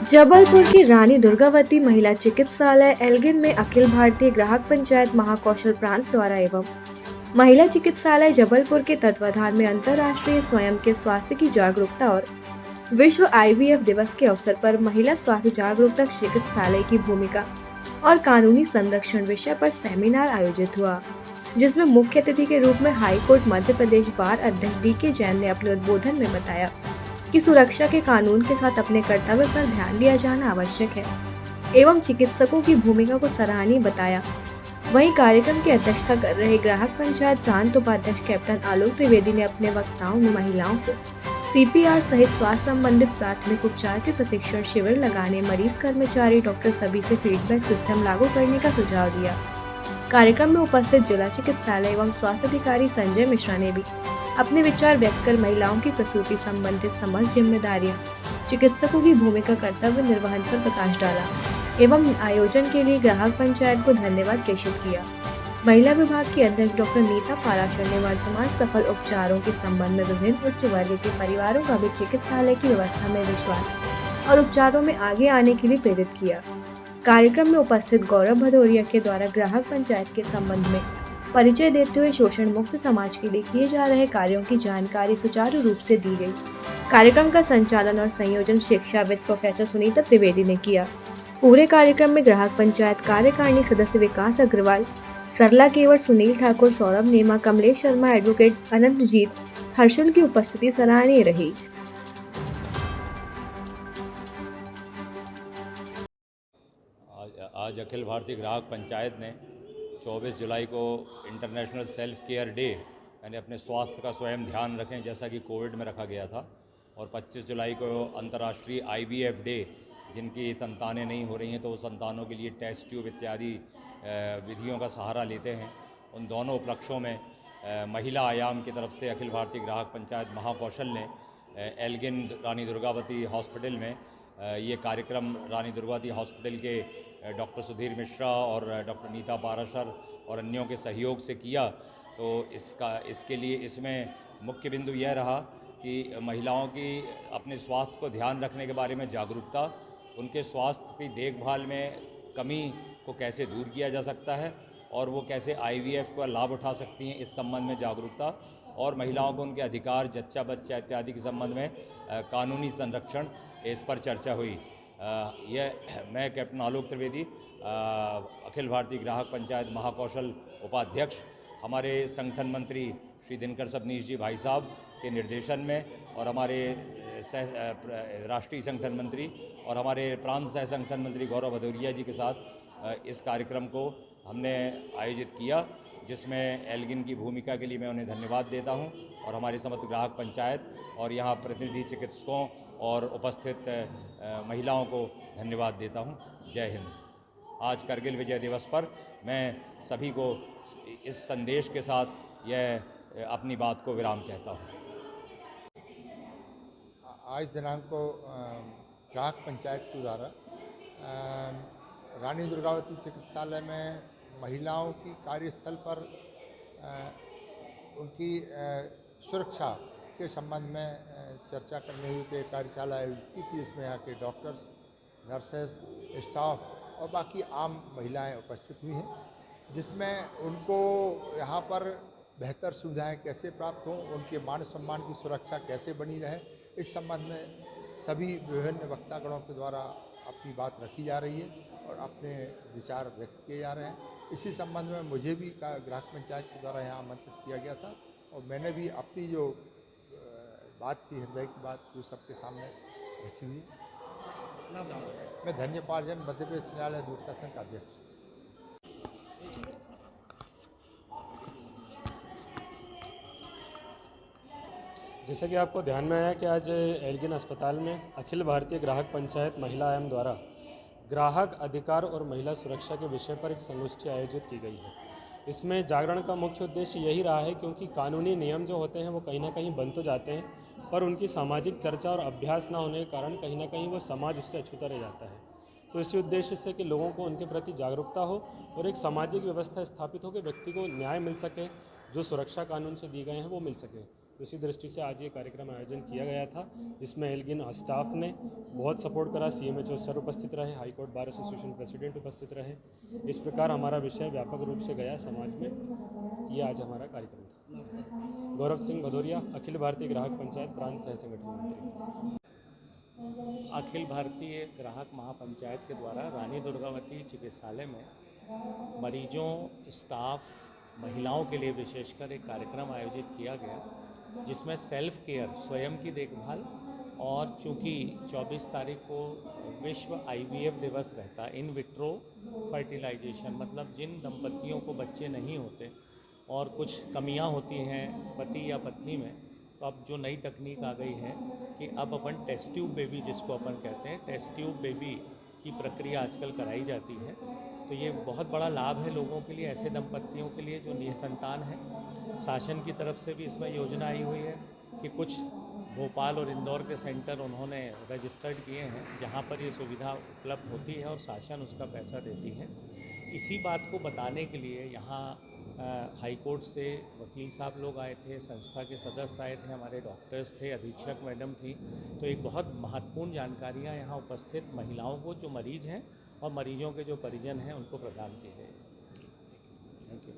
जबलपुर की रानी दुर्गावती महिला चिकित्सालय एल्गिन में अखिल भारतीय ग्राहक पंचायत महाकौशल प्रांत द्वारा एवं महिला चिकित्सालय जबलपुर के तत्वाधान में अंतर्राष्ट्रीय स्वयं के स्वास्थ्य की जागरूकता और विश्व आईवीएफ दिवस के अवसर पर महिला स्वास्थ्य जागरूकता चिकित्सालय की भूमिका और कानूनी संरक्षण विषय पर सेमिनार आयोजित हुआ, जिसमें मुख्य अतिथि के रूप में हाईकोर्ट मध्य प्रदेश बार अध्यक्ष डी.के. जैन ने अपने उद्बोधन में बताया कि सुरक्षा के कानून के साथ अपने कर्तव्य पर ध्यान दिया जाना आवश्यक है एवं चिकित्सकों की भूमिका को सराहनीय बताया। वहीं कार्यक्रम की अध्यक्षता कर रहे ग्राहक पंचायत प्रांत उपाध्यक्ष कैप्टन आलोक त्रिवेदी ने अपने वक्ताओं में महिलाओं को सीपीआर सहित स्वास्थ्य संबंधित प्राथमिक उपचार के प्रशिक्षण शिविर लगाने, मरीज कर्मचारी डॉक्टर सभी से फीडबैक सिस्टम लागू करने का सुझाव दिया। कार्यक्रम में उपस्थित जिला चिकित्सालय एवं स्वास्थ्य अधिकारी संजय मिश्रा ने भी अपने विचार व्यक्त कर महिलाओं की प्रसूति संबंधित समस्त जिम्मेदारियां, चिकित्सकों की भूमिका, कर्तव्य निर्वहन पर प्रकाश डाला एवं आयोजन के लिए ग्राहक पंचायत को धन्यवाद प्रेषित किया। महिला विभाग की अध्यक्ष डॉक्टर नीता पाराशर ने वर्तमान सफल उपचारों के संबंध में विभिन्न उच्च वर्ग के परिवारों का भी चिकित्सालय की व्यवस्था में विश्वास और उपचारों में आगे आने के लिए प्रेरित किया। कार्यक्रम में उपस्थित गौरव भदौरिया के द्वारा ग्राहक पंचायत के संबंध में परिचय देते हुए शोषण मुक्त समाज के लिए किए जा रहे कार्यों की जानकारी सुचारू रूप से दी गई। कार्यक्रम का संचालन और संयोजन शिक्षाविद प्रोफेसर सुनीता त्रिवेदी ने किया। पूरे कार्यक्रम में ग्राहक पंचायत कार्यकारिणी सदस्य विकास अग्रवाल, सरला केवट, सुनील ठाकुर, सौरभ नेमा, कमलेश शर्मा, एडवोकेट अनंतजीत, हर्षल की उपस्थिति सराहनीय रही। आज अखिल भारतीय ग्राहक पंचायत ने 24 जुलाई को इंटरनेशनल सेल्फ केयर डे यानी अपने स्वास्थ्य का स्वयं ध्यान रखें जैसा कि कोविड में रखा गया था, और 25 जुलाई को अंतर्राष्ट्रीय आईवीएफ डे, जिनकी संतानें नहीं हो रही हैं तो वो संतानों के लिए टेस्ट ट्यूब इत्यादि विधियों का सहारा लेते हैं। उन दोनों उपलक्ष्यों में महिला आयाम की तरफ से अखिल भारतीय ग्राहक पंचायत महाकौशल ने एल्गिन रानी दुर्गावती हॉस्पिटल में ये कार्यक्रम रानी दुर्गावती हॉस्पिटल के डॉक्टर सुधीर मिश्रा और डॉक्टर नीता पाराशर और अन्यों के सहयोग से किया। तो इसके लिए इसमें मुख्य बिंदु यह रहा कि महिलाओं की अपने स्वास्थ्य को ध्यान रखने के बारे में जागरूकता, उनके स्वास्थ्य की देखभाल में कमी को कैसे दूर किया जा सकता है और वो कैसे आईवीएफ का लाभ उठा सकती हैं, इस संबंध में जागरूकता, और महिलाओं को उनके अधिकार, जच्चा बच्चा इत्यादि के संबंध में कानूनी संरक्षण, इस पर चर्चा हुई। मैं कैप्टन आलोक त्रिवेदी, अखिल भारतीय ग्राहक पंचायत महाकौशल उपाध्यक्ष, हमारे संगठन मंत्री श्री दिनकर सबनीश जी भाई साहब के निर्देशन में और हमारे राष्ट्रीय संगठन मंत्री और हमारे प्रांत सह संगठन मंत्री गौरव भदौरिया जी के साथ इस कार्यक्रम को हमने आयोजित किया, जिसमें एल्गिन की भूमिका के लिए मैं उन्हें धन्यवाद देता हूं और हमारे समस्त ग्राहक पंचायत और यहाँ प्रतिनिधि चिकित्सकों और उपस्थित महिलाओं को धन्यवाद देता हूं। जय हिंद। आज करगिल विजय दिवस पर मैं सभी को इस संदेश के साथ यह अपनी बात को विराम कहता हूं। आज दिनांक को ग्राहक पंचायत के द्वारा रानी दुर्गावती चिकित्सालय में महिलाओं की कार्यस्थल पर उनकी सुरक्षा के संबंध में चर्चा करने हुई कार्यशाला आयोजित की थी। इसमें यहाँ के डॉक्टर्स, नर्सेस, स्टाफ और बाकी आम महिलाएं उपस्थित हुई हैं, जिसमें उनको यहाँ पर बेहतर सुविधाएं कैसे प्राप्त हों, उनके मान सम्मान की सुरक्षा कैसे बनी रहे, इस संबंध में सभी विभिन्न वक्तागणों के द्वारा अपनी बात रखी जा रही है और अपने विचार व्यक्त किए जा रहे हैं। इसी संबंध में मुझे भी ग्राहक पंचायत के द्वारा यहाँ आमंत्रित किया गया था और मैंने भी अपनी जो बात थी, हृदय की बात, जो सबके सामने रखी हुई। मैं धन्यपार्जन मध्य प्रदेश उच्च न्यायालय दूरता संघ का अध्यक्ष। जैसा कि आपको ध्यान में आया कि आज एल्गिन अस्पताल में अखिल भारतीय ग्राहक पंचायत महिला आयाम द्वारा ग्राहक अधिकार और महिला सुरक्षा के विषय पर एक संगोष्ठी आयोजित की गई है। इसमें जागरण का मुख्य उद्देश्य यही रहा है, क्योंकि कानूनी नियम जो होते हैं वो कहीं ना कहीं बन तो जाते हैं, पर उनकी सामाजिक चर्चा और अभ्यास ना होने के कारण कहीं ना कहीं वो समाज उससे अछूता रह जाता है। तो इसी उद्देश्य से कि लोगों को उनके प्रति जागरूकता हो और एक सामाजिक व्यवस्था स्थापित हो कि व्यक्ति को न्याय मिल सके, जो सुरक्षा कानून से दी गए हैं वो मिल सके। तो इसी दृष्टि से आज ये कार्यक्रम आयोजन किया गया था, जिसमें एल्गिन स्टाफ ने बहुत सपोर्ट करा। CMHO सर उपस्थित रहे, high court bar association president उपस्थित रहे। इस प्रकार हमारा विषय व्यापक रूप से गया समाज में। ये आज हमारा कार्यक्रम था। गौरव सिंह भदौरिया, अखिल भारतीय ग्राहक पंचायत प्रांत सह संगठन मंत्री। अखिल भारतीय ग्राहक महापंचायत के द्वारा रानी दुर्गावती चिकित्सालय में मरीजों, स्टाफ, महिलाओं के लिए विशेषकर एक कार्यक्रम आयोजित किया गया, जिसमें सेल्फ केयर, स्वयं की देखभाल, और चूँकि 24 तारीख को विश्व IVF दिवस रहता, इन विट्रो फर्टिलाइजेशन, मतलब जिन दंपतियों को बच्चे नहीं होते और कुछ कमियां होती हैं पति या पत्नी में, तो अब जो नई तकनीक आ गई है कि अब अपन टेस्ट ट्यूब बेबी, जिसको अपन कहते हैं, टेस्ट ट्यूब बेबी की प्रक्रिया आजकल कराई जाती है। तो ये बहुत बड़ा लाभ है लोगों के लिए, ऐसे दंपतियों के लिए जो निसंतान है। शासन की तरफ से भी इसमें योजना आई हुई है कि कुछ भोपाल और इंदौर के सेंटर उन्होंने रजिस्टर्ड किए हैं, जहाँ पर ये सुविधा उपलब्ध होती है और शासन उसका पैसा देती है। इसी बात को बताने के लिए यहाँ हाई कोर्ट से वकील साहब लोग आए थे, संस्था के सदस्य आए थे, हमारे डॉक्टर्स थे, अधीक्षक मैडम थी। तो एक बहुत महत्वपूर्ण जानकारियाँ यहाँ उपस्थित महिलाओं को, जो मरीज हैं और मरीजों के जो परिजन हैं, उनको प्रदान की गई। Thank you.